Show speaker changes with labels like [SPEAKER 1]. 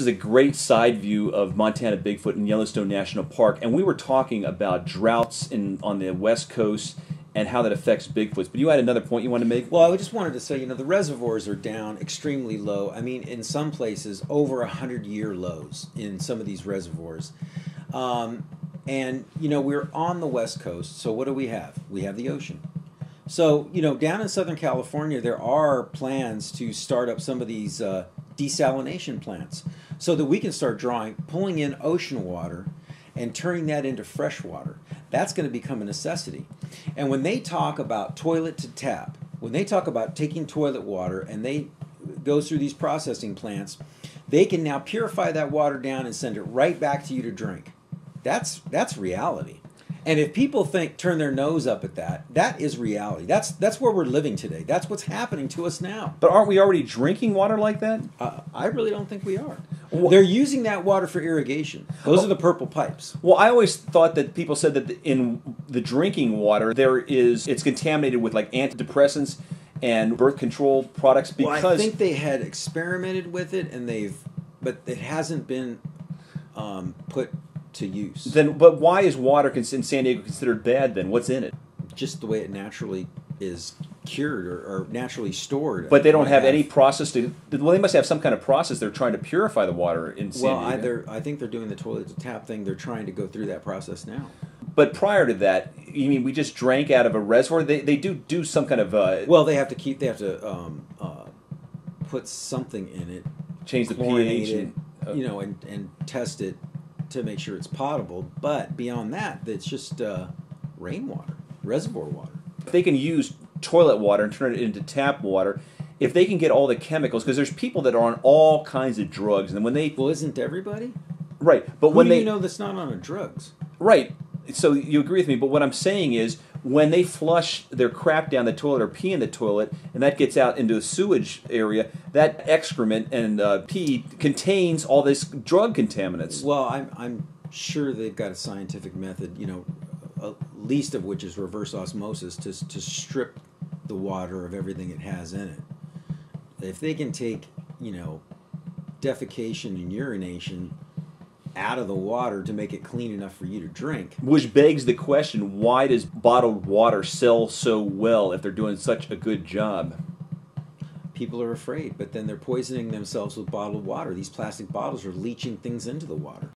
[SPEAKER 1] is a great side view of Montana Bigfoot in Yellowstone National Park, and we were talking about droughts on the West Coast and how that affects Bigfoots. But you had another point you wanted to make?
[SPEAKER 2] Well, I just wanted to say, the reservoirs are down extremely low. I mean, in some places, over 100-year lows in some of these reservoirs. And, we're on the West Coast, so what do we have? We have the ocean. So, down in Southern California, there are plans to start up some of these desalination plants so that we can start pulling in ocean water and turning that into fresh water. That's going to become a necessity. And when they talk about toilet to tap, when they talk about taking toilet water and they go through these processing plants, they can now purify that water down and send it right back to you to drink. That's reality. And if people turn their nose up at that, that is reality. That's where we're living today. That's what's happening to us now.
[SPEAKER 1] But aren't we already drinking water like that?
[SPEAKER 2] I really don't think we are. Well, they're using that water for irrigation. Those are the purple pipes.
[SPEAKER 1] Well, I always thought that people said that in the drinking water, it's contaminated with like antidepressants and birth control products because...
[SPEAKER 2] Well, I think they had experimented with it, but it hasn't been put to use.
[SPEAKER 1] But why is water in San Diego considered bad then? What's in it?
[SPEAKER 2] Just the way it naturally is cured or naturally stored.
[SPEAKER 1] But they don't have any process to... Well, they must have some kind of process. They're trying to purify the water in San Diego.
[SPEAKER 2] I think they're doing the toilet to tap thing. They're trying to go through that process now.
[SPEAKER 1] But prior to that, you mean we just drank out of a reservoir? They do some kind of...
[SPEAKER 2] Well, they have to put something in it.
[SPEAKER 1] Change the pH.
[SPEAKER 2] And test it to make sure it's potable. But beyond that, it's just rainwater, reservoir water.
[SPEAKER 1] If they can use toilet water and turn it into tap water, if they can get all the chemicals, because there's people that are on all kinds of drugs, and when they...
[SPEAKER 2] Well, isn't everybody?
[SPEAKER 1] Right, but
[SPEAKER 2] Who do you know that's not on drugs?
[SPEAKER 1] Right, so you agree with me, but what I'm saying is, when they flush their crap down the toilet or pee in the toilet, and that gets out into the sewage area, that excrement and pee contains all this drug contaminants.
[SPEAKER 2] Well, I'm sure they've got a scientific method, least of which is reverse osmosis, to strip the water of everything it has in it. If they can take, defecation and urination out of the water to make it clean enough for you to drink.
[SPEAKER 1] Which begs the question, why does bottled water sell so well if they're doing such a good job?
[SPEAKER 2] People are afraid, but then they're poisoning themselves with bottled water. These plastic bottles are leaching things into the water.